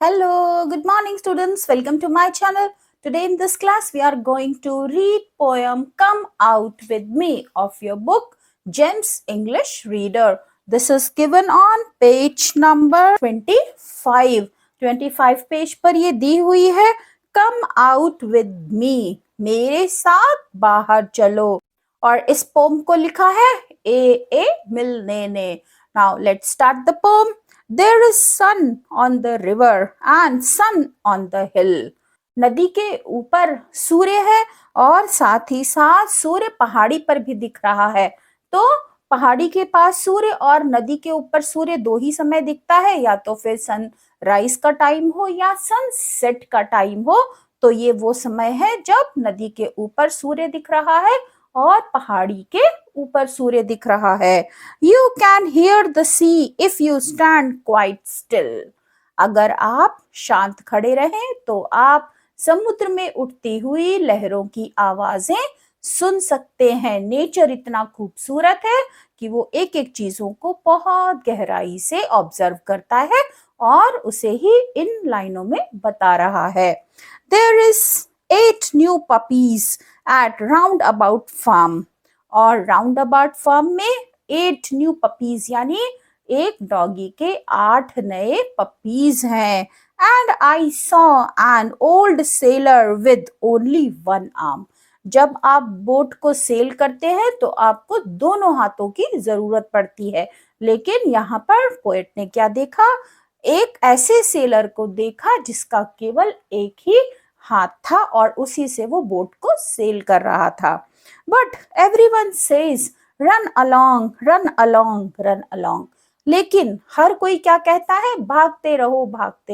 Hello, good morning students. Welcome to my channel. Today in this class we are going to read poem Come Out With Me of your book Gems English Reader. This is given on page number 25. 25 page पर ये दी हुई है Come Out With Me, मेरे साथ बाहर चलो। और इस पोम को लिखा है ए मिलने ने। Now let's start the poem. There is sun on the river and sun on the hill. नदी के ऊपर सूर्य है और साथ ही साथ सूर्य पहाड़ी पर भी दिख रहा है। तो पहाड़ी के पास सूर्य और नदी के ऊपर सूर्य दो ही समय दिखता है, या तो फिर सनराइज का टाइम हो या सनसेट का टाइम हो। तो ये वो समय है जब नदी के ऊपर सूर्य दिख रहा है और पहाड़ी के ऊपर सूर्य दिख रहा है। You can hear the sea if you stand quite still. अगर आप शांत खड़े रहें तो आप समुद्र में उठती हुई लहरों की आवाजें सुन सकते हैं। नेचर इतना खूबसूरत है कि वो एक एक चीजों को बहुत गहराई से ऑब्जर्व करता है और उसे ही इन लाइनों में बता रहा है। There is 8 new puppies at Roundabout Farm. और Roundabout Farm में 8 न्यू पपीज यानी एक डॉगी के 8 नए पपीज हैं। And I saw an old seller with only one arm. जब आप बोट को सेल करते हैं तो आपको दोनों हाथों की जरूरत पड़ती है, लेकिन यहाँ पर पोएट ने क्या देखा? एक ऐसे सेलर को देखा जिसका केवल एक ही हाथ था और उसी से वो बोट को सेल कर रहा था। But everyone says run along, run along, run along. लेकिन हर कोई क्या कहता है? भागते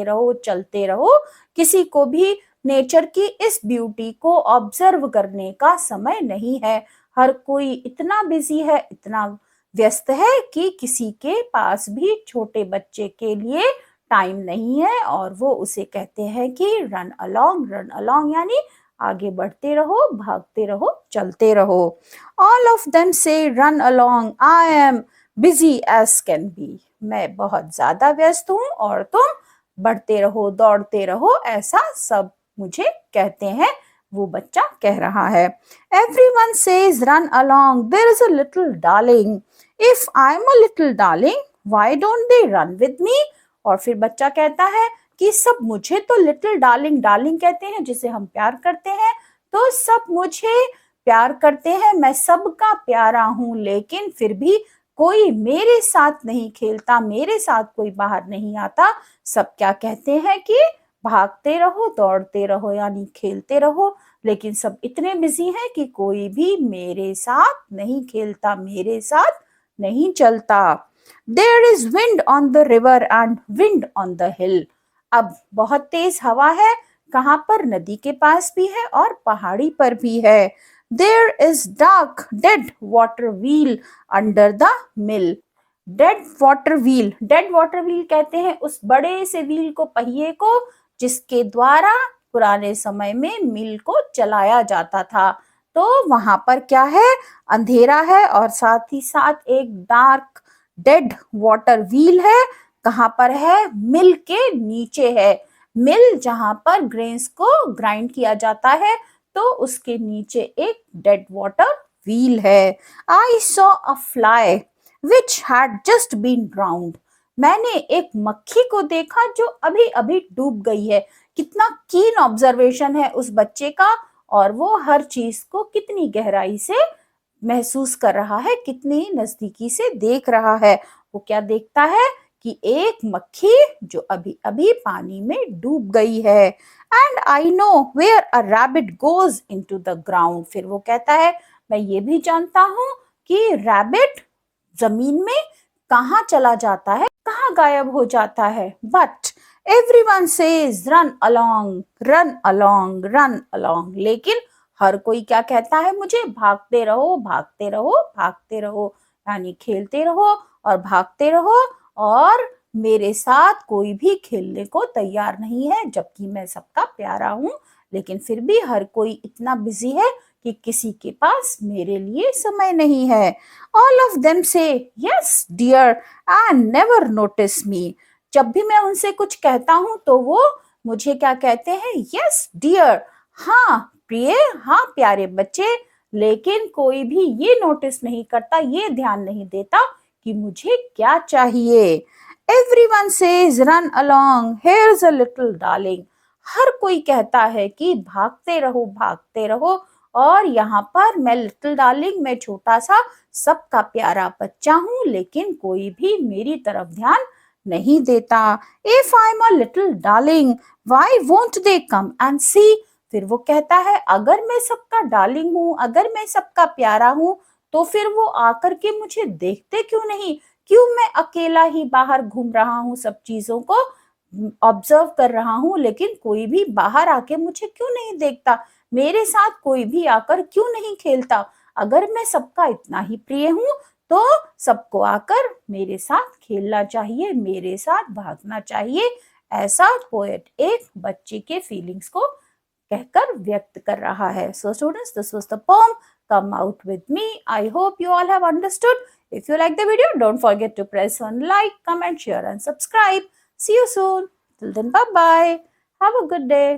रहो, चलते रहो। किसी को भी नेचर की इस ब्यूटी को ऑब्जर्व करने का समय नहीं है। हर कोई इतना बिजी है, इतना व्यस्त है कि किसी के पास भी छोटे बच्चे के लिए टाइम नहीं है और वो उसे कहते हैं कि रन अलोंग यानी आगे बढ़ते रहो, भागते रहो, चलते रहो। All of them say run along, I am busy as can be. मैं बहुत ज्यादा व्यस्त हूँ और तुम बढ़ते रहो, दौड़ते रहो, ऐसा सब मुझे कहते हैं। वो बच्चा कह रहा है। Everyone says run along, there is a little darling. If I'm a little darling, why don't they run with me? और फिर बच्चा कहता है कि सब मुझे तो लिटिल डार्लिंग डार्लिंग कहते हैं, जिसे हम प्यार करते हैं, तो सब मुझे प्यार करते हैं, मैं सबका प्यारा हूं, लेकिन फिर भी कोई मेरे साथ नहीं खेलता, मेरे साथ कोई बाहर नहीं आता। सब क्या कहते हैं कि भागते रहो, दौड़ते रहो यानी खेलते रहो, लेकिन सब इतने बिजी हैं कि कोई भी मेरे साथ नहीं खेलता, मेरे साथ नहीं चलता। There is wind on the river and wind on the hill. अब बहुत तेज हवा है, कहाँ पर? नदी के पास भी है और पहाड़ी पर भी है। There is dark dead water wheel under the mill. Dead water wheel कहते हैं उस बड़े से व्हील को, पहिए को, जिसके द्वारा पुराने समय में मिल को चलाया जाता था। तो वहां पर क्या है? अंधेरा है और साथ ही साथ एक डार्क डेड वाटर व्हील है। कहाँ पर है? मिल के नीचे है। मिल जहां पर ग्रेन्स को ग्राइंड किया जाता है, तो उसके नीचे एक डेड वाटर व्हील है। I saw a fly which had just been drowned. मैंने एक मक्खी को देखा जो अभी अभी डूब गई है। कितना कीन ऑब्जर्वेशन है उस बच्चे का, और वो हर चीज को कितनी गहराई से महसूस कर रहा है, कितनी नजदीकी से देख रहा है। वो क्या देखता है कि एक मक्खी जो अभी अभी पानी में डूब गई है। And I know where a rabbit goes into the ground. फिर वो कहता है मैं ये भी जानता हूं कि रैबिट जमीन में कहाँ चला जाता है, कहाँ गायब हो जाता है। But everyone says run along, run along, run along. लेकिन हर कोई क्या कहता है मुझे? भागते रहो, भागते रहो, भागते रहो यानी खेलते रहो और भागते रहो, और मेरे साथ कोई भी खेलने को तैयार नहीं है, जबकि मैं सबका प्यारा हूं। लेकिन फिर भी हर कोई इतना बिजी है कि किसी के पास मेरे लिए समय नहीं है। All of them say yes dear and never notice me. जब भी मैं उनसे कुछ कहता हूँ तो वो मुझे क्या कहते हैं, यस डियर, हाँ प्रिय, हाँ प्यारे बच्चे। लेकिन कोई भी ये नोटिस नहीं करता, ये ध्यान नहीं देता कि मुझे क्या चाहिए। Everyone says run along, here's a little darling. हर कोई कहता है कि भागते रहो भागते रहो, और यहाँ पर मैं लिटिल डार्लिंग, मैं छोटा सा सबका प्यारा बच्चा हूँ, लेकिन कोई भी मेरी तरफ ध्यान नहीं देता। If I am a little darling, why won't they come and see. फिर वो कहता है अगर मैं सबका डार्लिंग हूँ, अगर मैं सबका प्यारा हूँ, तो फिर वो आकर के मुझे देखते क्यों नहीं? क्यों मैं अकेला ही बाहर घूम रहा हूँ, सब चीजों को ऑब्जर्व कर रहा हूँ, लेकिन कोई भी बाहर आके मुझे क्यों नहीं देखता? मेरे साथ कोई भी आकर क्यों नहीं खेलता? अगर मैं सबका इतना ही प्रिय हूँ तो सबको आकर मेरे साथ खेलना चाहिए, मेरे साथ भागना चाहिए। ऐसा पोएट एक बच्चे के फीलिंग्स को कहकर व्यक्त कर रहा है। So students, this was the poem Come Out With Me. I hope you all have understood. If you like the video, don't forget to press on like, comment, share and subscribe. See you soon. Till then, bye bye. Have a good day.